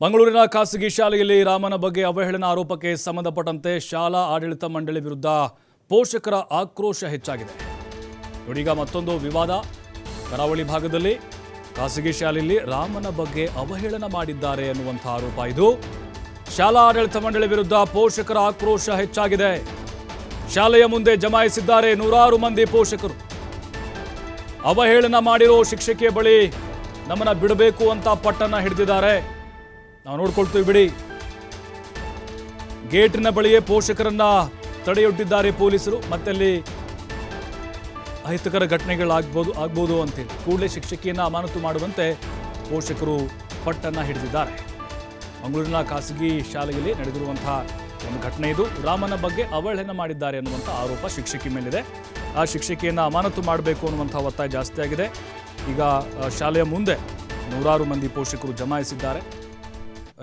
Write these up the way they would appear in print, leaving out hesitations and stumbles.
ಮಂಗಳೂರಿನ ಖಾಸಗಿ ಶಾಲೆಯಲ್ಲಿ ರಾಮನ ಬಗ್ಗೆ ಅವಹೇಳನ ಆರೋಪಕ್ಕೆ ಸಂಬಂಧಪಟ್ಟಂತೆ ಶಾಲಾ ಆಡಳಿತ ಮಂಡಳಿ ವಿರುದ್ಧ ಪೋಷಕರ ಆಕ್ರೋಶ ಹೆಚ್ಚಾಗಿದೆ. ಇದೀಗ ಮತ್ತೊಂದು ವಿವಾದ. ಕರಾವಳಿ ಭಾಗದಲ್ಲಿ ಖಾಸಗಿ ಶಾಲೆಯಲ್ಲಿ ರಾಮನ ಬಗ್ಗೆ ಅವಹೇಳನ ಮಾಡಿದ್ದಾರೆ ಎನ್ನುವಂಥ ಆರೋಪ ಇದು. ಶಾಲಾ ಆಡಳಿತ ಮಂಡಳಿ ವಿರುದ್ಧ ಪೋಷಕರ ಆಕ್ರೋಶ ಹೆಚ್ಚಾಗಿದೆ. ಶಾಲೆಯ ಮುಂದೆ ಜಮಾಯಿಸಿದ್ದಾರೆ ನೂರಾರು ಮಂದಿ ಪೋಷಕರು. ಅವಹೇಳನ ಮಾಡಿರೋ ಶಿಕ್ಷಕಿಯ ಬಳಿ ನಮ್ಮನ್ನ ಬಿಡಬೇಕು ಅಂತ ಪಟ್ಟನ್ನ ಹಿಡಿದಿದ್ದಾರೆ. ನಾವು ನೋಡ್ಕೊಳ್ತೀವಿ ಬಿಡಿ. ಗೇಟಿನ ಬಳಿಯೇ ಪೋಷಕರನ್ನ ತಡೆಯೊಡ್ಡಿದ್ದಾರೆ ಪೊಲೀಸರು. ಮತ್ತಲ್ಲಿ ಅಹಿತಕರ ಘಟನೆಗಳಾಗ್ಬೋದು ಅಂತೇಳಿ ಕೂಡಲೇ ಶಿಕ್ಷಕಿಯನ್ನ ಅಮಾನತು ಮಾಡುವಂತೆ ಪೋಷಕರು ಪಟ್ಟನ್ನ ಹಿಡಿದಿದ್ದಾರೆ. ಮಂಗಳೂರಿನ ಖಾಸಗಿ ಶಾಲೆಯಲ್ಲಿ ನಡೆದಿರುವಂತಹ ಒಂದು ಘಟನೆ ಇದು. ರಾಮನ ಬಗ್ಗೆ ಅವಹೇಳನ ಮಾಡಿದ್ದಾರೆ ಅನ್ನುವಂಥ ಆರೋಪ ಶಿಕ್ಷಕಿ ಮೇಲಿದೆ. ಆ ಶಿಕ್ಷಕಿಯನ್ನ ಅಮಾನತು ಮಾಡಬೇಕು ಅನ್ನುವಂಥ ಒತ್ತಾಯ ಜಾಸ್ತಿ ಆಗಿದೆ. ಈಗ ಶಾಲೆಯ ಮುಂದೆ ನೂರಾರು ಮಂದಿ ಪೋಷಕರು ಜಮಾಯಿಸಿದ್ದಾರೆ.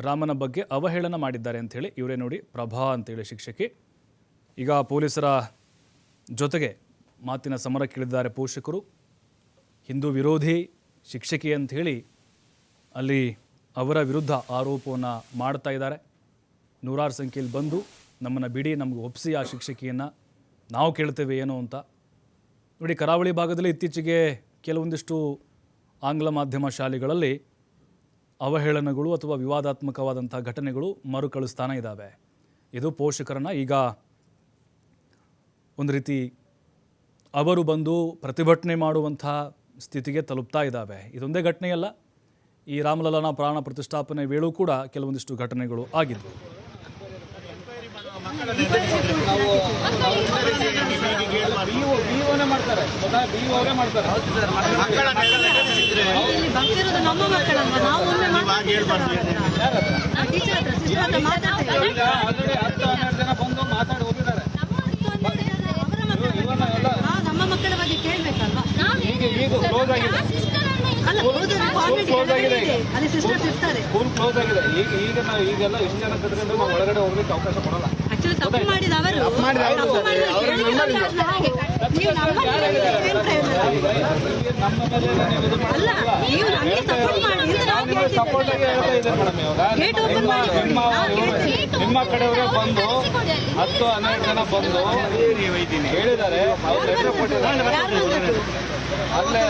ರಾಮನ ಬಗ್ಗೆ ಅವಹೇಳನ ಮಾಡಿದ್ದಾರೆ ಅಂಥೇಳಿ. ಇವರೇ ನೋಡಿ, ಪ್ರಭಾ ಅಂತೇಳಿ ಶಿಕ್ಷಕಿ. ಈಗ ಪೊಲೀಸರ ಜೊತೆಗೆ ಮಾತಿನ ಸಮರಕ್ಕಿಳಿದಿದ್ದಾರೆ ಪೋಷಕರು. ಹಿಂದೂ ವಿರೋಧಿ ಶಿಕ್ಷಕಿ ಅಂಥೇಳಿ ಅಲ್ಲಿ ಅವರ ವಿರುದ್ಧ ಆರೋಪವನ್ನು ಮಾಡ್ತಾ ಇದ್ದಾರೆ. ನೂರಾರು ಸಂಖ್ಯೆಯಲ್ಲಿ ಬಂದು ನಮ್ಮನ್ನು ಬಿಡಿ, ನಮಗೆ ಒಪ್ಪಿಸಿ ಆ ಶಿಕ್ಷಕಿಯನ್ನು ನಾವು ಕೇಳ್ತೇವೆ ಏನು ಅಂತ. ನೋಡಿ, ಕರಾವಳಿ ಭಾಗದಲ್ಲಿ ಇತ್ತೀಚೆಗೆ ಕೆಲವೊಂದಿಷ್ಟು ಆಂಗ್ಲ ಮಾಧ್ಯಮ ಶಾಲೆಗಳಲ್ಲಿ ಅವಹೇಳನಗಳು ಅಥವಾ ವಿವಾದಾತ್ಮಕವಾದಂಥ ಘಟನೆಗಳು ಮರುಕಳಿಸ್ತಾನೆ ಇದ್ದಾವೆ. ಇದು ಪೋಷಕರನ್ನು ಈಗ ಒಂದು ರೀತಿ ಅವರು ಬಂದು ಪ್ರತಿಭಟನೆ ಮಾಡುವಂಥ ಸ್ಥಿತಿಗೆ ತಲುಪ್ತಾ ಇದ್ದಾವೆ. ಇದೊಂದೇ ಘಟನೆಯಲ್ಲ, ಈ ರಾಮಲಲ್ಲನ ಪ್ರಾಣ ಪ್ರತಿಷ್ಠಾಪನೆ ವೇಳೆಯೂ ಕೂಡ ಕೆಲವೊಂದಿಷ್ಟು ಘಟನೆಗಳು ಆಗಿದ್ದವು. ನಮ್ಮ ಮಕ್ಕಳ ಬಗ್ಗೆ ಕೇಳಬೇಕಲ್ವಾ? ಈಗೆಲ್ಲ ಎಷ್ಟು ಜನ ಕದ್ಕೊಂಡು ಒಳಗಡೆ ಹೋಗ್ಲಿಕ್ಕೆ ಅವಕಾಶ ಕೊಡಲ್ಲ. ತಪ್ಪು ಮಾಡಿದವರು ನಿಮ್ಮ ಕಡೆಯವರೇ ಬಂದು 10-12 ಜನ ಬಂದು ಹೇಳಿದ್ದಾರೆ. ಅಲ್ಲೇ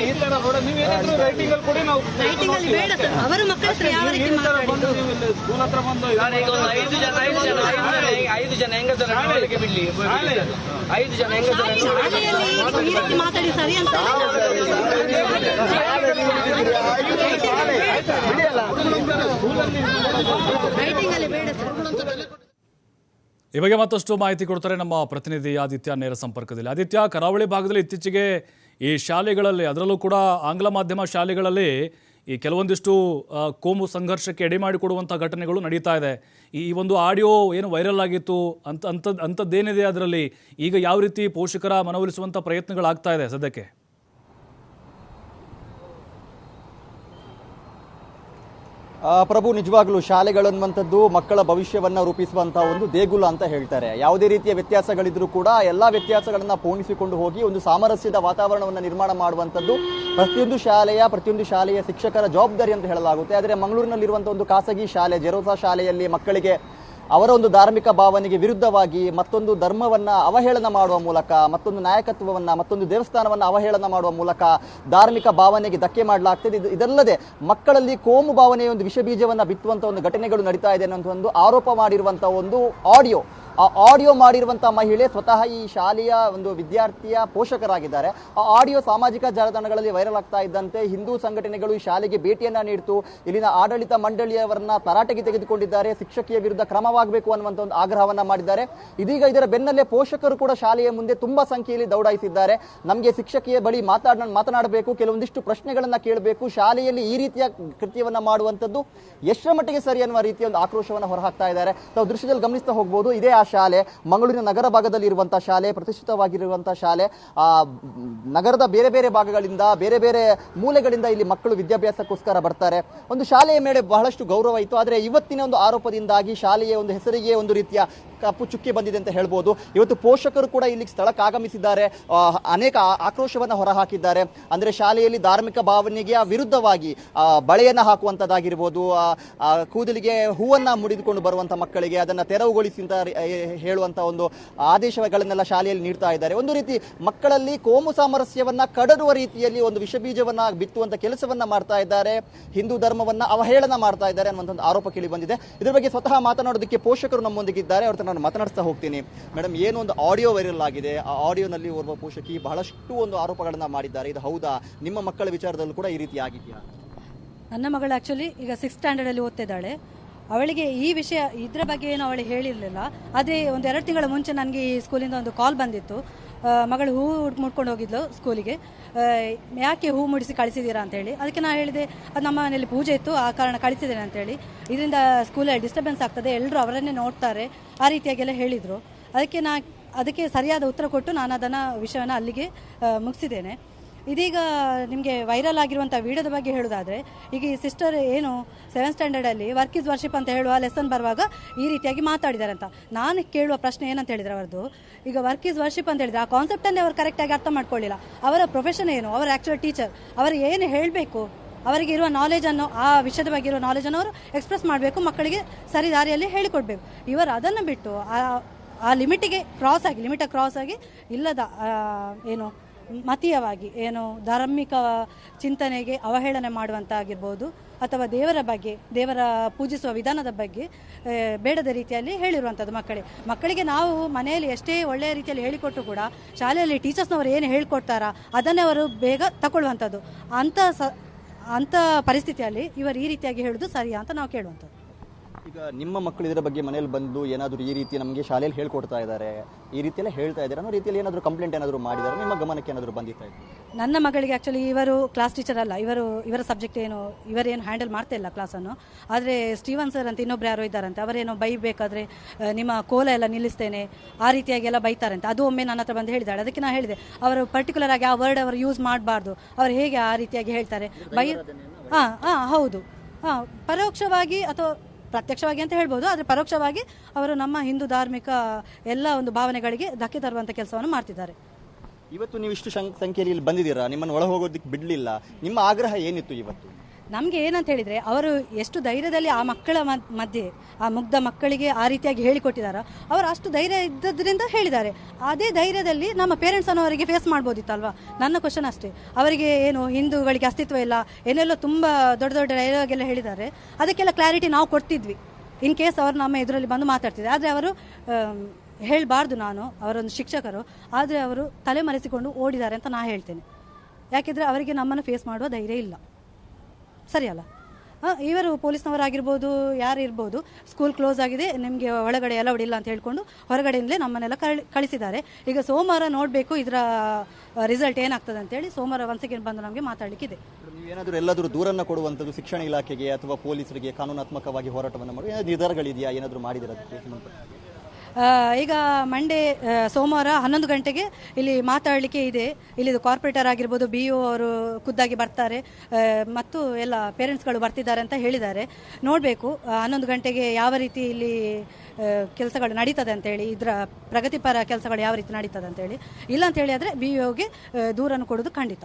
ಈ ತರ ನೋಡ, ನೀವೇನಾದ್ರೂ ರೈಟಿಂಗ್ ಅಲ್ಲಿ ಕೊಡಿ, ನಾವು ಅವರ ಮಕ್ಕಳ ಹತ್ರ ಯಾವ ರೀತಿ ಬಂದು ಸ್ಕೂಲ್ ಹತ್ರ ಬಂದು 5 ಜನ ಹೆಂಗಸರ ಬಿಡ್ಲಿ, 5 ಜನ ಹೆಂಗಸರ ಈ ರೀತಿ ಮಾತಾಡಿ ಸರಿ ಅಂತ ರೈಟಿಂಗ್ ಅಲ್ಲಿ ಬೇಡ ಸರ್. ಈ ಬಗ್ಗೆ ಮತ್ತಷ್ಟು ಮಾಹಿತಿ ಕೊಡ್ತಾರೆ ನಮ್ಮ ಪ್ರತಿನಿಧಿ ಆದಿತ್ಯ ನೇರ ಸಂಪರ್ಕದಲ್ಲಿ. ಆದಿತ್ಯ, ಕರಾವಳಿ ಭಾಗದಲ್ಲಿ ಇತ್ತೀಚೆಗೆ ಈ ಶಾಲೆಗಳಲ್ಲಿ, ಅದರಲ್ಲೂ ಕೂಡ ಆಂಗ್ಲ ಮಾಧ್ಯಮ ಶಾಲೆಗಳಲ್ಲಿ ಈ ಕೆಲವೊಂದಿಷ್ಟು ಕೋಮು ಸಂಘರ್ಷಕ್ಕೆ ಎಡೆ ಮಾಡಿಕೊಡುವಂಥ ಘಟನೆಗಳು ನಡೀತಾ ಇದೆ. ಈ ಒಂದು ಆಡಿಯೋ ಏನು ವೈರಲ್ ಆಗಿತ್ತು ಅಂಥದ್ದೇನಿದೆ ಅದರಲ್ಲಿ, ಈಗ ಯಾವ ರೀತಿ ಪೋಷಕರ ಮನವೊಲಿಸುವಂಥ ಪ್ರಯತ್ನಗಳಾಗ್ತಾ ಇದೆ ಸದ್ಯಕ್ಕೆ? ಪ್ರಭು, ನಿಜವಾಗ್ಲೂ ಶಾಲೆಗಳನ್ನುವಂಥದ್ದು ಮಕ್ಕಳ ಭವಿಷ್ಯವನ್ನು ರೂಪಿಸುವಂಥ ಒಂದು ದೇಗುಲ ಅಂತ ಹೇಳ್ತಾರೆ. ಯಾವುದೇ ರೀತಿಯ ವ್ಯತ್ಯಾಸಗಳಿದ್ರೂ ಕೂಡ ಎಲ್ಲ ವ್ಯತ್ಯಾಸಗಳನ್ನು ಪೂರ್ಣಿಸಿಕೊಂಡು ಹೋಗಿ ಒಂದು ಸಾಮರಸ್ಯದ ವಾತಾವರಣವನ್ನು ನಿರ್ಮಾಣ ಮಾಡುವಂಥದ್ದು ಪ್ರತಿಯೊಂದು ಶಾಲೆಯ ಶಿಕ್ಷಕರ ಜವಾಬ್ದಾರಿ ಅಂತ ಹೇಳಲಾಗುತ್ತೆ. ಆದರೆ ಮಂಗಳೂರಿನಲ್ಲಿರುವಂಥ ಒಂದು ಖಾಸಗಿ ಶಾಲೆ ಜೆರೋಸಾ ಶಾಲೆಯಲ್ಲಿ ಮಕ್ಕಳಿಗೆ ಅವರ ಒಂದು ಧಾರ್ಮಿಕ ಭಾವನೆಗೆ ವಿರುದ್ಧವಾಗಿ ಮತ್ತೊಂದು ಧರ್ಮವನ್ನ ಅವಹೇಳನ ಮಾಡುವ ಮೂಲಕ, ಮತ್ತೊಂದು ನಾಯಕತ್ವವನ್ನ, ಮತ್ತೊಂದು ದೇವಸ್ಥಾನವನ್ನು ಅವಹೇಳನ ಮಾಡುವ ಮೂಲಕ ಧಾರ್ಮಿಕ ಭಾವನೆಗೆ ಧಕ್ಕೆ ಮಾಡಲಾಗ್ತದೆ. ಇದಲ್ಲದೆ ಮಕ್ಕಳಲ್ಲಿ ಕೋಮು ಭಾವನೆಯ ಒಂದು ವಿಷಬೀಜವನ್ನು ಬಿತ್ತುವಂಥ ಒಂದು ಘಟನೆಗಳು ನಡೀತಾ ಇದೆ ಅನ್ನೋ ಒಂದು ಆರೋಪ ಮಾಡಿರುವಂಥ ಒಂದು ಆಡಿಯೋ. ಆ ಆಡಿಯೋ ಮಾಡಿರುವಂಥ ಮಹಿಳೆ ಸ್ವತಃ ಈ ಶಾಲೆಯ ಒಂದು ವಿದ್ಯಾರ್ಥಿಯ ಪೋಷಕರಾಗಿದ್ದಾರೆ. ಆ ಆಡಿಯೋ ಸಾಮಾಜಿಕ ಜಾಲತಾಣಗಳಲ್ಲಿ ವೈರಲ್ ಆಗ್ತಾ ಇದ್ದಂತೆ ಹಿಂದೂ ಸಂಘಟನೆಗಳು ಈ ಶಾಲೆಗೆ ಭೇಟಿಯನ್ನ ನೀಡಿತು. ಇಲ್ಲಿನ ಆಡಳಿತ ಮಂಡಳಿಯವರನ್ನ ತರಾಟೆಗೆ ತೆಗೆದುಕೊಂಡಿದ್ದಾರೆ. ಶಿಕ್ಷಕಿಯ ವಿರುದ್ಧ ಕ್ರಮವಾಗಬೇಕು ಅನ್ನುವಂಥ ಒಂದು ಆಗ್ರಹವನ್ನ ಮಾಡಿದ್ದಾರೆ. ಇದೀಗ ಇದರ ಬೆನ್ನಲ್ಲೇ ಪೋಷಕರು ಕೂಡ ಶಾಲೆಯ ಮುಂದೆ ತುಂಬಾ ಸಂಖ್ಯೆಯಲ್ಲಿ ದೌಡಾಯಿಸಿದ್ದಾರೆ. ನಮಗೆ ಶಿಕ್ಷಕಿಯ ಬಳಿ ಮಾತನಾಡಬೇಕು, ಕೆಲವೊಂದಿಷ್ಟು ಪ್ರಶ್ನೆಗಳನ್ನ ಕೇಳಬೇಕು, ಶಾಲೆಯಲ್ಲಿ ಈ ರೀತಿಯ ಕೃತ್ಯವನ್ನ ಮಾಡುವಂಥದ್ದು ಎಷ್ಟರ ಮಟ್ಟಿಗೆ ಸರಿ ಅನ್ನುವ ರೀತಿಯ ಒಂದು ಆಕ್ರೋಶವನ್ನು ಹೊರಹಾಕ್ತಾ ಇದ್ದಾರೆ. ನಾವು ದೃಶ್ಯದಲ್ಲಿ ಗಮನಿಸ್ತಾ ಹೋಗಬಹುದು. ಇದೇ ಆ ಶಾಲೆ ಮಂಗಳೂರಿನ ನಗರ ಭಾಗದಲ್ಲಿ ಇರುವಂತಹ ಶಾಲೆ, ಪ್ರತಿಷ್ಠಿತವಾಗಿರುವಂತಹ ಶಾಲೆ. ನಗರದ ಬೇರೆ ಬೇರೆ ಭಾಗಗಳಿಂದ, ಬೇರೆ ಬೇರೆ ಮೂಲೆಗಳಿಂದ ಇಲ್ಲಿ ಮಕ್ಕಳು ವಿದ್ಯಾಭ್ಯಾಸಕ್ಕೋಸ್ಕರ ಬರ್ತಾರೆ. ಒಂದು ಶಾಲೆಯ ಮೇಲೆ ಬಹಳಷ್ಟು ಗೌರವ ಇತ್ತು. ಆದರೆ ಇವತ್ತಿನ ಒಂದು ಆರೋಪದಿಂದಾಗಿ ಶಾಲೆಯ ಒಂದು ಹೆಸರಿಗೆ ಒಂದು ರೀತಿಯ ಕಪ್ಪು ಚುಕ್ಕಿ ಬಂದಿದೆ ಅಂತ ಹೇಳ್ಬೋದು. ಇವತ್ತು ಪೋಷಕರು ಕೂಡ ಇಲ್ಲಿಗೆ ಸ್ಥಳಕ್ಕೆ ಆಗಮಿಸಿದ್ದಾರೆ, ಅನೇಕ ಆಕ್ರೋಶವನ್ನು ಹೊರಹಾಕಿದ್ದಾರೆ. ಅಂದರೆ ಶಾಲೆಯಲ್ಲಿ ಧಾರ್ಮಿಕ ಭಾವನೆಗೆ ವಿರುದ್ಧವಾಗಿ ಬಳೆಯನ್ನು ಹಾಕುವಂಥದ್ದಾಗಿರ್ಬೋದು, ಕೂದಲಿಗೆ ಹೂವನ್ನ ಮುಡಿದುಕೊಂಡು ಬರುವಂಥ ಮಕ್ಕಳಿಗೆ ಅದನ್ನು ತೆರವುಗೊಳಿಸಿ ಅಂತ ಹೇಳುವಂಥ ಒಂದು ಆದೇಶಗಳನ್ನೆಲ್ಲ ಶಾಲೆಯಲ್ಲಿ ನೀಡ್ತಾ ಇದ್ದಾರೆ. ಒಂದು ರೀತಿ ಮಕ್ಕಳಲ್ಲಿ ಕೋಮು ಸಾಮರಸ್ಯವನ್ನ ಕಡರುವ ರೀತಿಯಲ್ಲಿ ಒಂದು ವಿಷಬೀಜವನ್ನ ಬಿತ್ತುವಂತ ಕೆಲಸವನ್ನ ಮಾಡ್ತಾ ಇದ್ದಾರೆ, ಹಿಂದೂ ಧರ್ಮವನ್ನ ಅವಹೇಳನ ಮಾಡ್ತಾ ಇದ್ದಾರೆ ಅನ್ನುವಂಥ ಆರೋಪ ಕೇಳಿ ಬಂದಿದೆ. ಇದ್ರ ಬಗ್ಗೆ ಸ್ವತಃ ಮಾತನಾಡೋದಕ್ಕೆ ಪೋಷಕರು ನಮ್ಮೊಂದಿಗಿದ್ದಾರೆ, ಅವ್ರ ನಾನು ಮಾತನಾಡಿಸ್ತಾ ಹೋಗ್ತೀನಿ. ಮೇಡಮ್, ಏನು ಒಂದು ಆಡಿಯೋ ವೈರಲ್ ಆಗಿದೆ, ಆ ಆಡಿಯೋನಲ್ಲಿ ಓರ್ವ ಪೋಷಕಿ ಬಹಳಷ್ಟು ಒಂದು ಆರೋಪಗಳನ್ನ ಮಾಡಿದ್ದಾರೆ. ಇದು ಹೌದಾ? ನಿಮ್ಮ ಮಕ್ಕಳ ವಿಚಾರದಲ್ಲೂ ಕೂಡ ಈ ರೀತಿ ಆಗಿದೆಯಾ? ನನ್ನ ಮಗಳು ಆಕ್ಚುಲಿ ಈಗ 6th ಸ್ಟ್ಯಾಂಡರ್ಡಲ್ಲಿ ಓದ್ತಿದ್ದಾಳೆ. ಅವಳಿಗೆ ಈ ವಿಷಯ ಇದ್ರ ಬಗ್ಗೆ ಏನು ಅವಳಿಗೆ ಹೇಳಿರಲಿಲ್ಲ. ಅದೇ ಒಂದು 2 ತಿಂಗಳ ಮುಂಚೆ ನನಗೆ ಈ ಸ್ಕೂಲಿಂದ ಒಂದು ಕಾಲ್ ಬಂದಿತ್ತು. ಮಗಳು ಹೂ ಮುಡ್ಕೊಂಡು ಹೋಗಿದ್ಲು ಸ್ಕೂಲಿಗೆ, ಯಾಕೆ ಹೂ ಮುಡಿಸಿ ಕಳಿಸಿದ್ದೀರಾ ಅಂತೇಳಿ. ಅದಕ್ಕೆ ನಾನು ಹೇಳಿದೆ, ಅದು ನಮ್ಮ ಮನೆಯಲ್ಲಿ ಪೂಜೆ ಇತ್ತು, ಆ ಕಾರಣ ಕಳಿಸಿದ್ದೇನೆ ಅಂತೇಳಿ. ಇದರಿಂದ ಸ್ಕೂಲಲ್ಲಿ ಡಿಸ್ಟರ್ಬೆನ್ಸ್ ಆಗ್ತದೆ, ಎಲ್ಲರೂ ಅವರನ್ನೇ ನೋಡ್ತಾರೆ, ಆ ರೀತಿಯಾಗೆಲ್ಲ ಹೇಳಿದರು. ಅದಕ್ಕೆ ಸರಿಯಾದ ಉತ್ತರ ಕೊಟ್ಟು ನಾನು ಅದನ್ನು ವಿಷಯವನ್ನು ಅಲ್ಲಿಗೆ ಮುಗಿಸಿದ್ದೇನೆ. ಇದೀಗ ನಿಮಗೆ ವೈರಲ್ ಆಗಿರುವಂಥ ವಿಡಿಯೋದ ಬಗ್ಗೆ ಹೇಳೋದಾದರೆ, ಈಗ ಈ ಸಿಸ್ಟರ್ ಏನು 7th ಸ್ಟ್ಯಾಂಡರ್ಡಲ್ಲಿ ವರ್ಕ್ ಇಸ್ ವರ್ಷಿಪ್ ಅಂತ ಹೇಳುವ ಲೆಸನ್ ಬರುವಾಗ ಈ ರೀತಿಯಾಗಿ ಮಾತಾಡಿದ್ದಾರೆ ಅಂತ. ನಾನು ಕೇಳುವ ಪ್ರಶ್ನೆ ಏನಂತ ಹೇಳಿದರೆ, ಅವರದ್ದು ಈಗ ವರ್ಕ್ ಇಸ್ ವರ್ಷಿಪ್ ಅಂತ ಹೇಳಿದರೆ ಆ ಕಾನ್ಸೆಪ್ಟನ್ನೇ ಅವರು ಕರೆಕ್ಟಾಗಿ ಅರ್ಥ ಮಾಡ್ಕೊಳ್ಳಿಲ್ಲ. ಅವರ ಪ್ರೊಫೆಷನ್ ಏನು, ಅವರ ಆ್ಯಕ್ಚುಯಲ್ ಟೀಚರ್, ಅವರು ಏನು ಹೇಳಬೇಕು, ಅವರಿಗೆ ಇರುವ ನಾಲೆಜನ್ನು, ಆ ವಿಷಯದ ಬಗ್ಗೆ ಇರುವ ನಾಲೆಜನ್ನು ಅವರು ಎಕ್ಸ್ಪ್ರೆಸ್ ಮಾಡಬೇಕು, ಮಕ್ಕಳಿಗೆ ಸರಿ ದಾರಿಯಲ್ಲಿ ಹೇಳಿಕೊಡ್ಬೇಕು. ಇವರು ಅದನ್ನು ಬಿಟ್ಟು ಆ ಲಿಮಿಟಿಗೆ ಕ್ರಾಸ್ ಆಗಿ ಇಲ್ಲದ ಏನು ಮತೀಯವಾಗಿ ಏನು ಧಾರ್ಮಿಕ ಚಿಂತನೆಗೆ ಅವಹೇಳನೆ ಮಾಡುವಂತಾಗಿರ್ಬೋದು, ಅಥವಾ ದೇವರ ಪೂಜಿಸುವ ವಿಧಾನದ ಬಗ್ಗೆ ಬೇಡದ ರೀತಿಯಲ್ಲಿ ಹೇಳಿರುವಂಥದ್ದು. ಮಕ್ಕಳಿಗೆ ನಾವು ಮನೆಯಲ್ಲಿ ಎಷ್ಟೇ ಒಳ್ಳೆಯ ರೀತಿಯಲ್ಲಿ ಹೇಳಿಕೊಟ್ಟರು ಕೂಡ ಶಾಲೆಯಲ್ಲಿ ಟೀಚರ್ಸ್ನವರು ಏನು ಹೇಳ್ಕೊಡ್ತಾರಾ ಅದನ್ನೇ ಅವರು ಬೇಗ ತಗೊಳ್ಳುವಂಥದ್ದು. ಅಂಥ ಪರಿಸ್ಥಿತಿಯಲ್ಲಿ ಇವರು ಈ ರೀತಿಯಾಗಿ ಹೇಳೋದು ಸರಿಯಾ ಅಂತ ನಾವು ಕೇಳುವಂಥದ್ದು. ಈಗ ನಿಮ್ಮ ಮಕ್ಕಳು ಇದರ ಬಗ್ಗೆ ಮನೇಲಿ ಬಂದು ಏನಾದರೂ ಈ ರೀತಿ ನಮಗೆ ಶಾಲೆಯಲ್ಲಿ ಹೇಳ್ಕೊಡ್ತಾ ಇದ್ದಾರೆ, ಈ ರೀತಿಯೆಲ್ಲ ಹೇಳ್ತಾ ಇದ್ದಾರೆ ಅನ್ನೋ ರೀತಿಯಲ್ಲಿ ಏನಾದರೂ ಕಂಪ್ಲೇಂಟ್ ಏನಾದರೂ ಮಾಡಿದ್ದಾರೆ, ನಿಮ್ಮ ಗಮನಕ್ಕೆ ಏನಾದರೂ ಬಂದಿತ್ತಾ? ನನ್ನ ಮಗಳಿಗೆ ಆ್ಯಕ್ಚುಲಿ ಇವರು ಕ್ಲಾಸ್ ಟೀಚರ್ ಅಲ್ಲ, ಇವರ ಸಬ್ಜೆಕ್ಟ್ ಇವರೇನು ಹ್ಯಾಂಡಲ್ ಮಾಡ್ತಾ ಇಲ್ಲ ಕ್ಲಾಸನ್ನು. ಆದರೆ ಸ್ಟೀವನ್ ಸರ್ ಅಂತ ಇನ್ನೊಬ್ರು ಯಾರೋ ಇದ್ದಾರಂತೆ, ಅವರೇನೋ ಬೈಬೇಕಾದ್ರೆ ನಿಮ್ಮ ಕೋಲ ಎಲ್ಲ ನಿಲ್ಲಿಸ್ತೇನೆ ಆ ರೀತಿಯಾಗಿ ಎಲ್ಲ ಬೈತಾರಂತೆ. ಅದು ಒಮ್ಮೆ ನನ್ನ ಹತ್ರ ಬಂದು ಹೇಳಿದಾಳೆ. ಅದಕ್ಕೆ ನಾನು ಹೇಳಿದೆ, ಅವರು ಪರ್ಟಿಕ್ಯುಲರ್ ಆಗಿ ಆ ವರ್ಡ್ ಅವರು ಯೂಸ್ ಮಾಡಬಾರ್ದು, ಅವರು ಹೇಗೆ ಆ ರೀತಿಯಾಗಿ ಹೇಳ್ತಾರೆ ಹೌದು, ಪರೋಕ್ಷವಾಗಿ ಅಥವಾ ಪ್ರತ್ಯಕ್ಷವಾಗಿ ಅಂತ ಹೇಳ್ಬೋದು, ಆದರೆ ಪರೋಕ್ಷವಾಗಿ ಅವರು ನಮ್ಮ ಹಿಂದೂ ಧಾರ್ಮಿಕ ಎಲ್ಲ ಒಂದು ಭಾವನೆಗಳಿಗೆ ಧಕ್ಕೆ ತರುವಂಥ ಕೆಲಸವನ್ನು ಮಾಡ್ತಿದ್ದಾರೆ. ಇವತ್ತು ನೀವು ಇಷ್ಟು ಸಂಖ್ಯೆಯಲ್ಲಿ ಇಲ್ಲಿ ಬಂದಿದ್ದೀರಾ, ನಿಮ್ಮನ್ನು ಒಳ ಹೋಗೋದಕ್ಕೆ ಬಿಡಲಿಲ್ಲ, ನಿಮ್ಮ ಆಗ್ರಹ ಏನಿತ್ತು ಇವತ್ತು? ನಮಗೆ ಏನಂತ ಹೇಳಿದರೆ, ಅವರು ಎಷ್ಟು ಧೈರ್ಯದಲ್ಲಿ ಆ ಮಕ್ಕಳ ಮಧ್ಯೆ ಆ ಮುಗ್ಧ ಮಕ್ಕಳಿಗೆ ಆ ರೀತಿಯಾಗಿ ಹೇಳಿಕೊಟ್ಟಿದ್ದಾರೆ, ಅವರು ಅಷ್ಟು ಧೈರ್ಯ ಇದ್ದದ್ರಿಂದ ಹೇಳಿದ್ದಾರೆ. ಅದೇ ಧೈರ್ಯದಲ್ಲಿ ನಮ್ಮ ಪೇರೆಂಟ್ಸ್ ಅನ್ನು ಅವರಿಗೆ ಫೇಸ್ ಮಾಡ್ಬೋದಿತ್ತಲ್ವಾ? ನನ್ನ ಕ್ವಶನ್ ಅಷ್ಟೇ. ಅವರಿಗೆ ಏನು ಹಿಂದೂಗಳಿಗೆ ಅಸ್ತಿತ್ವ ಇಲ್ಲ ಏನೆಲ್ಲೋ ತುಂಬ ದೊಡ್ಡ ದೊಡ್ಡ ಡೈಲಾಗ್ ಎಲ್ಲ ಹೇಳಿದ್ದಾರೆ, ಅದಕ್ಕೆಲ್ಲ ಕ್ಲಾರಿಟಿ ನಾವು ಕೊಡ್ತಿದ್ವಿ ಇನ್ ಕೇಸ್ ಅವರು ನಮ್ಮ ಎದುರಲ್ಲಿ ಬಂದು ಮಾತಾಡ್ತಿದ್ದೆ. ಆದರೆ ಅವರು ಹೇಳಬಾರ್ದು, ನಾನು ಅವರೊಂದು ಶಿಕ್ಷಕರು, ಆದರೆ ಅವರು ತಲೆಮರೆಸಿಕೊಂಡು ಓಡಿದ್ದಾರೆ ಅಂತ ನಾನು ಹೇಳ್ತೇನೆ. ಯಾಕೆಂದರೆ ಅವರಿಗೆ ನಮ್ಮನ್ನು ಫೇಸ್ ಮಾಡುವ ಧೈರ್ಯ ಇಲ್ಲ, ಸರಿಯಲ್ಲ? ಇವರು ಪೊಲೀಸ್ನವರಾಗಿರ್ಬೋದು, ಯಾರು ಇರ್ಬೋದು, ಸ್ಕೂಲ್ ಕ್ಲೋಸ್ ಆಗಿದೆ, ನಿಮಗೆ ಒಳಗಡೆ ಎಲ್ಲ ಹೊಡಿಲ್ಲ ಅಂತ ಹೇಳ್ಕೊಂಡು ಹೊರಗಡೆಯಿಂದಲೇ ನಮ್ಮನ್ನೆಲ್ಲ ಕಳಿಸಿದ್ದಾರೆ. ಈಗ ಸೋಮವಾರ ನೋಡಬೇಕು ಇದರ ರಿಸಲ್ಟ್ ಏನಾಗ್ತದೆ ಅಂತೇಳಿ. ಸೋಮವಾರ ಒಂದು ಸೆಕೆಂಡ್ ಬಂದು ನಮಗೆ ಮಾತಾಡಲಿಕ್ಕಿದೆ. ನೀವೇನಾದರೂ ಎಲ್ಲಾದರೂ ದೂರನ್ನು ಕೊಡುವಂಥದ್ದು ಶಿಕ್ಷಣ ಇಲಾಖೆಗೆ ಅಥವಾ ಪೊಲೀಸರಿಗೆ ಕಾನೂನಾತ್ಮಕವಾಗಿ ಹೋರಾಟವನ್ನು ಮಾಡುವ ನಿರ್ಧಾರಗಳಿದೆಯಾ? ಏನಾದರೂ ಮಾಡಿದರೆ ಈಗ ಮಂಡೇ ಸೋಮವಾರ 11 ಗಂಟೆಗೆ ಇಲ್ಲಿ ಮಾತಾಡಲಿಕ್ಕೆ ಇದೆ. ಇಲ್ಲಿದು ಕಾರ್ಪೊರೇಟರ್ ಆಗಿರ್ಬೋದು, BO ಅವರು ಖುದ್ದಾಗಿ ಬರ್ತಾರೆ ಮತ್ತು ಎಲ್ಲ ಪೇರೆಂಟ್ಸ್ಗಳು ಬರ್ತಿದ್ದಾರೆ ಅಂತ ಹೇಳಿದ್ದಾರೆ. ನೋಡಬೇಕು 11 ಗಂಟೆಗೆ ಯಾವ ರೀತಿ ಇಲ್ಲಿ ಕೆಲಸಗಳು ನಡೀತದೆ ಅಂತೇಳಿ, ಇದರ ಪ್ರಗತಿಪರ ಕೆಲಸಗಳು ಯಾವ ರೀತಿ ನಡೀತದೆ ಅಂತೇಳಿ. ಇಲ್ಲ ಅಂತೇಳಿ ಆದರೆ BOಗೆ ದೂರನ್ನು ಕೊಡೋದು ಖಂಡಿತ.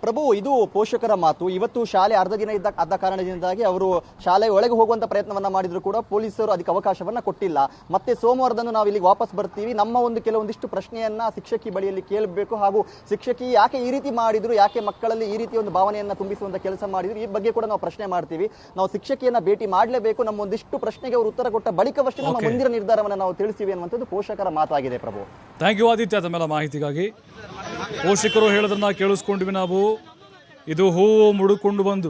ಪ್ರಭು, ಇದು ಪೋಷಕರ ಮಾತು. ಇವತ್ತು ಶಾಲೆ ಅರ್ಧ ದಿನ ಆದ ಕಾರಣದಿಂದಾಗಿ ಅವರು ಶಾಲೆ ಒಳಗೆ ಹೋಗುವಂತ ಪ್ರಯತ್ನವನ್ನ ಮಾಡಿದ್ರು ಕೂಡ ಪೊಲೀಸರು ಅದಕ್ಕೆ ಅವಕಾಶವನ್ನ ಕೊಟ್ಟಿಲ್ಲ. ಮತ್ತೆ ಸೋಮವಾರದಂದು ನಾವು ಇಲ್ಲಿಗೆ ವಾಪಸ್ ಬರ್ತೀವಿ, ನಮ್ಮ ಒಂದು ಕೆಲವೊಂದಿಷ್ಟು ಪ್ರಶ್ನೆಯನ್ನ ಶಿಕ್ಷಕಿ ಬಳಿಯಲ್ಲಿ ಕೇಳಬೇಕು, ಹಾಗೂ ಶಿಕ್ಷಕಿ ಯಾಕೆ ಈ ರೀತಿ ಮಾಡಿದ್ರು, ಯಾಕೆ ಮಕ್ಕಳಲ್ಲಿ ಈ ರೀತಿ ಒಂದು ಭಾವನೆಯನ್ನ ತುಂಬಿಸುವಂತ ಕೆಲಸ ಮಾಡಿದ್ರು, ಈ ಬಗ್ಗೆ ಕೂಡ ನಾವು ಪ್ರಶ್ನೆ ಮಾಡ್ತೀವಿ. ನಾವು ಶಿಕ್ಷಕಿಯನ್ನ ಭೇಟಿ ಮಾಡಲೇಬೇಕು, ನಮ್ಮ ಒಂದಿಷ್ಟು ಪ್ರಶ್ನೆಗೆ ಅವರು ಉತ್ತರ ಕೊಟ್ಟ ಬಳಿಕವಷ್ಟೇ ನಮ್ಮ ಮುಂದಿನ ನಿರ್ಧಾರವನ್ನು ನಾವು ತಿಳಿಸ್ತೀವಿ ಅನ್ನುವಂಥದ್ದು ಪೋಷಕರ ಮಾತಾಗಿದೆ. ಪ್ರಭು, ಥ್ಯಾಂಕ್ ಯು ಆದಿತ್ಯ ತಮ್ಮೆಲ್ಲ ಮಾಹಿತಿಗಾಗಿ. ಪೋಷಕರು ಹೇಳೋದನ್ನ ಕೇಳಿಸ್ಕೊಂಡ್ವಿ ನಾವು. ಇದು ಹೂವು ಮುಡ್ಕೊಂಡು ಬಂದು,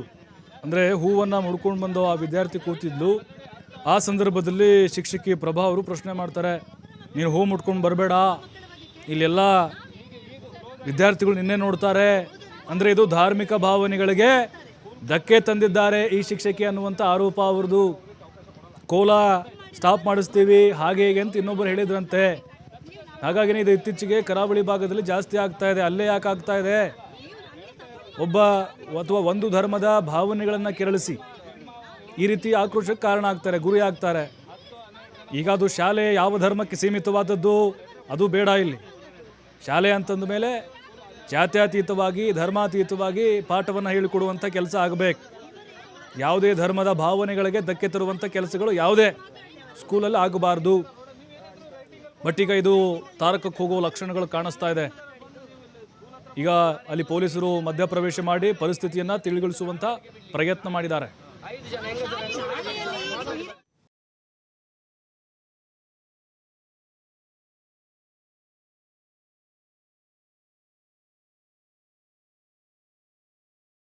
ಅಂದರೆ ಹೂವನ್ನು ಮುಡ್ಕೊಂಡು ಬಂದು ಆ ವಿದ್ಯಾರ್ಥಿ ಕೂತಿದ್ಲು. ಆ ಸಂದರ್ಭದಲ್ಲಿ ಶಿಕ್ಷಕಿ ಪ್ರಭಾ ಅವರು ಪ್ರಶ್ನೆ ಮಾಡ್ತಾರೆ, ನೀನು ಹೂ ಮುಟ್ಕೊಂಡು ಬರಬೇಡ, ಇಲ್ಲೆಲ್ಲ ವಿದ್ಯಾರ್ಥಿಗಳು ನಿನ್ನೆ ನೋಡ್ತಾರೆ. ಅಂದರೆ ಇದು ಧಾರ್ಮಿಕ ಭಾವನೆಗಳಿಗೆ ಧಕ್ಕೆ ತಂದಿದ್ದಾರೆ ಈ ಶಿಕ್ಷಕಿ ಅನ್ನುವಂಥ ಆರೋಪ ಅವ್ರದ್ದು. ಕೋಲ ಸ್ಟಾಪ್ ಮಾಡಿಸ್ತೀವಿ ಹಾಗೆ ಹೇಗೆ ಅಂತ ಇನ್ನೊಬ್ಬರು ಹೇಳಿದ್ರಂತೆ. ಹಾಗಾಗಿನೇ ಇದು ಇತ್ತೀಚೆಗೆ ಕರಾವಳಿ ಭಾಗದಲ್ಲಿ ಜಾಸ್ತಿ ಆಗ್ತಾ ಇದೆ. ಅಲ್ಲೇ ಯಾಕೆ ಆಗ್ತಾ ಇದೆ? ಒಬ್ಬ ಅಥವಾ ಒಂದು ಧರ್ಮದ ಭಾವನೆಗಳನ್ನು ಕೆರಳಿಸಿ ಈ ರೀತಿ ಆಕ್ರೋಶಕ್ಕೆ ಕಾರಣ ಆಗ್ತಾರೆ, ಗುರಿ ಆಗ್ತಾರೆ. ಈಗ ಅದು ಶಾಲೆ ಯಾವ ಧರ್ಮಕ್ಕೆ ಸೀಮಿತವಾದದ್ದು ಅದು ಬೇಡ ಇಲ್ಲಿ. ಶಾಲೆ ಅಂತಂದ ಮೇಲೆ ಜಾತ್ಯತೀತವಾಗಿ ಧರ್ಮಾತೀತವಾಗಿ ಪಾಠವನ್ನು ಹೇಳಿಕೊಡುವಂಥ ಕೆಲಸ ಆಗಬೇಕು. ಯಾವುದೇ ಧರ್ಮದ ಭಾವನೆಗಳಿಗೆ ಧಕ್ಕೆ ತರುವಂಥ ಕೆಲಸಗಳು ಯಾವುದೇ ಸ್ಕೂಲಲ್ಲಿ ಆಗಬಾರ್ದು. ಬಟ್ ಈಗ ಇದು ತಾರಕಕ್ಕೆ ಹೋಗೋ ಲಕ್ಷಣಗಳು ಕಾಣಿಸ್ತಾ ಇದೆ. ಈಗ ಅಲ್ಲಿ ಪೊಲೀಸರು ಮಧ್ಯಪ್ರವೇಶ ಮಾಡಿ ಪರಿಸ್ಥಿತಿಯನ್ನು ತಿಳಿಗೊಳಿಸುವಂಥ ಪ್ರಯತ್ನ ಮಾಡಿದ್ದಾರೆ. 5 ಜನ ಹೆಂಗಸರು